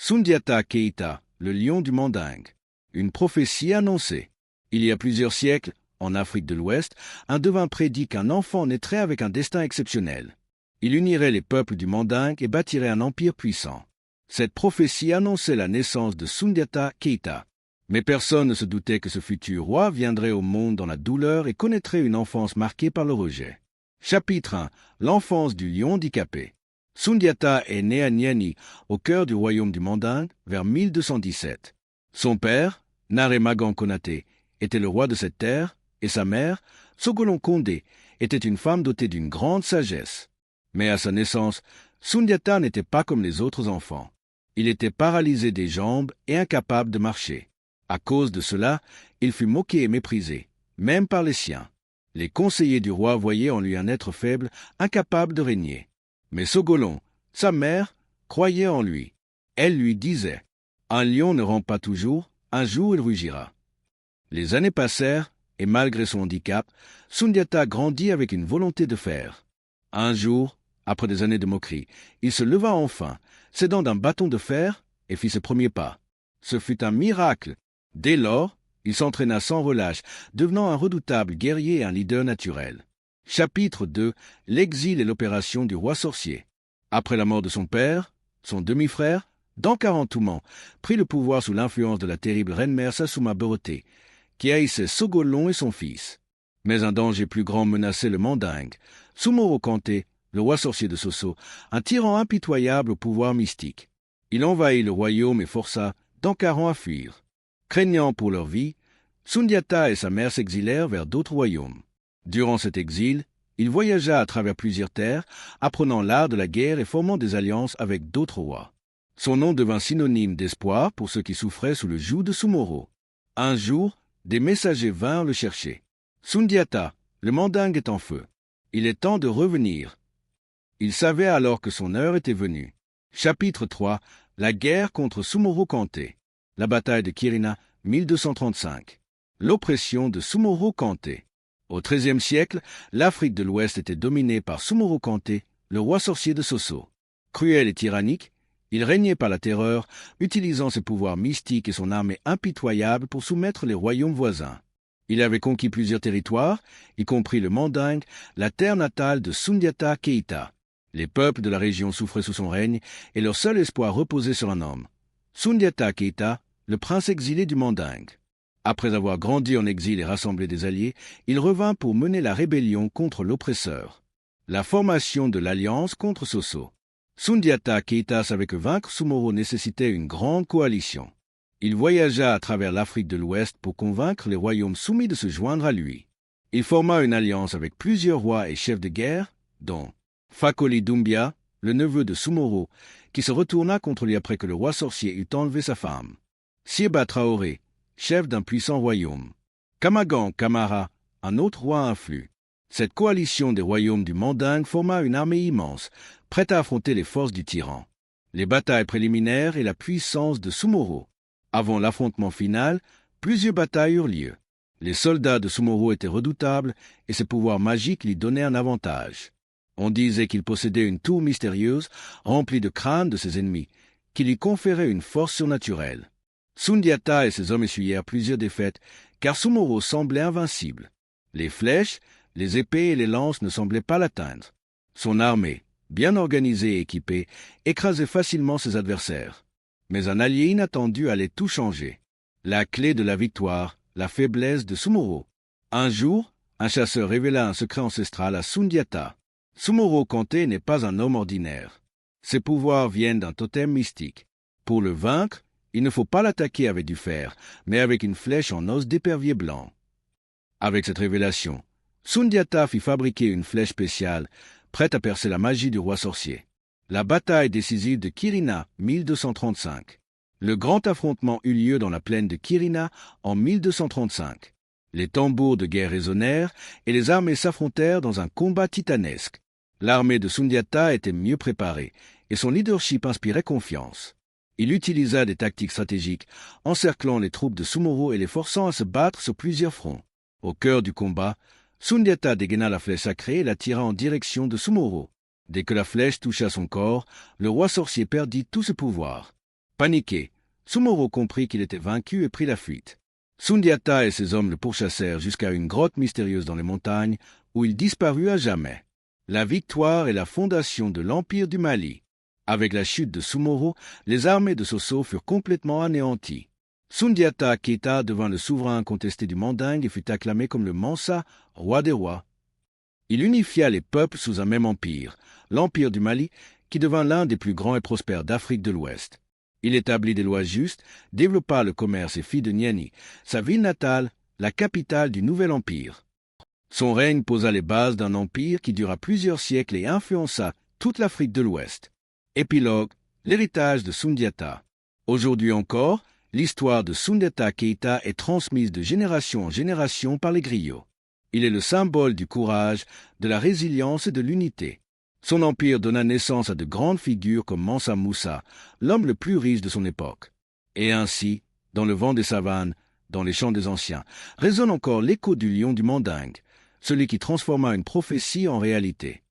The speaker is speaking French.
Sundiata Keita, le lion du Mandingue. Une prophétie annoncée. Il y a plusieurs siècles, en Afrique de l'Ouest, un devin prédit qu'un enfant naîtrait avec un destin exceptionnel. Il unirait les peuples du Mandingue et bâtirait un empire puissant. Cette prophétie annonçait la naissance de Sundiata Keita. Mais personne ne se doutait que ce futur roi viendrait au monde dans la douleur et connaîtrait une enfance marquée par le rejet. Chapitre 1. L'enfance du lion handicapé. Sundiata est né à Niani, au cœur du royaume du Mandingue, vers 1217. Son père, Naremagan Konaté, était le roi de cette terre, et sa mère, Sogolon Kondé, était une femme dotée d'une grande sagesse. Mais à sa naissance, Sundiata n'était pas comme les autres enfants. Il était paralysé des jambes et incapable de marcher. À cause de cela, il fut moqué et méprisé, même par les siens. Les conseillers du roi voyaient en lui un être faible, incapable de régner. Mais Sogolon, sa mère, croyait en lui. Elle lui disait « Un lion ne rampe pas toujours, un jour il rugira ». Les années passèrent, et malgré son handicap, Sundiata grandit avec une volonté de faire. Un jour, après des années de moquerie, il se leva enfin, s'aidant d'un bâton de fer, et fit ses premiers pas. Ce fut un miracle. Dès lors, il s'entraîna sans relâche, devenant un redoutable guerrier et un leader naturel. Chapitre 2. L'exil et l'opération du roi sorcier. Après la mort de son père, son demi-frère, Dankarantouman, prit le pouvoir sous l'influence de la terrible reine-mère Sassuma Boroté, qui haïssait Sogolon et son fils. Mais un danger plus grand menaçait le Mandingue. Soumoro Kanté, le roi sorcier de Soso, un tyran impitoyable au pouvoir mystique. Il envahit le royaume et força Dankaran à fuir. Craignant pour leur vie, Sundiata et sa mère s'exilèrent vers d'autres royaumes. Durant cet exil, il voyagea à travers plusieurs terres, apprenant l'art de la guerre et formant des alliances avec d'autres rois. Son nom devint synonyme d'espoir pour ceux qui souffraient sous le joug de Soumoro. Un jour, des messagers vinrent le chercher. « Sundiata, le Mandingue est en feu. Il est temps de revenir. » Il savait alors que son heure était venue. Chapitre 3. La guerre contre Soumoro Kanté. La bataille de Kirina, 1235. L'oppression de Soumoro Kanté. Au XIIIe siècle, l'Afrique de l'Ouest était dominée par Soumoro Kanté, le roi sorcier de Soso. Cruel et tyrannique, il régnait par la terreur, utilisant ses pouvoirs mystiques et son armée impitoyable pour soumettre les royaumes voisins. Il avait conquis plusieurs territoires, y compris le Mandingue, la terre natale de Sundiata Keita. Les peuples de la région souffraient sous son règne, et leur seul espoir reposait sur un homme. Sundiata Keita, le prince exilé du Mandingue. Après avoir grandi en exil et rassemblé des alliés, il revint pour mener la rébellion contre l'oppresseur. La formation de l'Alliance contre Soso. Sundiata Keita savait que vaincre Soumoro nécessitait une grande coalition. Il voyagea à travers l'Afrique de l'Ouest pour convaincre les royaumes soumis de se joindre à lui. Il forma une alliance avec plusieurs rois et chefs de guerre, dont Fakoli Doumbia, le neveu de Soumoro, qui se retourna contre lui après que le roi sorcier eut enlevé sa femme. Sieba Traoré, chef d'un puissant royaume. Kamagan Kamara, un autre roi influe. Cette coalition des royaumes du Mandingue forma une armée immense, prête à affronter les forces du tyran. Les batailles préliminaires et la puissance de Soumoro. Avant l'affrontement final, plusieurs batailles eurent lieu. Les soldats de Soumoro étaient redoutables et ses pouvoirs magiques lui donnaient un avantage. On disait qu'il possédait une tour mystérieuse remplie de crânes de ses ennemis, qui lui conférait une force surnaturelle. Sundiata et ses hommes essuyèrent plusieurs défaites, car Soumoro semblait invincible. Les flèches, les épées et les lances ne semblaient pas l'atteindre. Son armée, bien organisée et équipée, écrasait facilement ses adversaires. Mais un allié inattendu allait tout changer. La clé de la victoire, la faiblesse de Soumoro. Un jour, un chasseur révéla un secret ancestral à Sundiata. Soumoro Kanté n'est pas un homme ordinaire. Ses pouvoirs viennent d'un totem mystique. Pour le vaincre, il ne faut pas l'attaquer avec du fer, mais avec une flèche en os d'épervier blanc. Avec cette révélation, Sundiata fit fabriquer une flèche spéciale, prête à percer la magie du roi sorcier. La bataille décisive de Kirina, 1235. Le grand affrontement eut lieu dans la plaine de Kirina en 1235. Les tambours de guerre résonnèrent et les armées s'affrontèrent dans un combat titanesque. L'armée de Sundiata était mieux préparée et son leadership inspirait confiance. Il utilisa des tactiques stratégiques, encerclant les troupes de Soumoro et les forçant à se battre sur plusieurs fronts. Au cœur du combat, Sundiata dégaina la flèche sacrée et la tira en direction de Soumoro. Dès que la flèche toucha son corps, le roi sorcier perdit tout ses pouvoirs. Paniqué, Sumoro comprit qu'il était vaincu et prit la fuite. Sundiata et ses hommes le pourchassèrent jusqu'à une grotte mystérieuse dans les montagnes, où il disparut à jamais. La victoire est la fondation de l'Empire du Mali. Avec la chute de Sumoro, les armées de Soso furent complètement anéanties. Sundiata Keita devint le souverain incontesté du Mandingue et fut acclamé comme le Mansa, roi des rois. Il unifia les peuples sous un même empire, l'Empire du Mali, qui devint l'un des plus grands et prospères d'Afrique de l'Ouest. Il établit des lois justes, développa le commerce et fit de Niani, sa ville natale, la capitale du nouvel empire. Son règne posa les bases d'un empire qui dura plusieurs siècles et influença toute l'Afrique de l'Ouest. Épilogue, l'héritage de Sundiata. Aujourd'hui encore, l'histoire de Sundiata Keita est transmise de génération en génération par les griots. Il est le symbole du courage, de la résilience et de l'unité. Son empire donna naissance à de grandes figures comme Mansa Moussa, l'homme le plus riche de son époque. Et ainsi, dans le vent des savanes, dans les chants des anciens, résonne encore l'écho du lion du Mandingue, celui qui transforma une prophétie en réalité.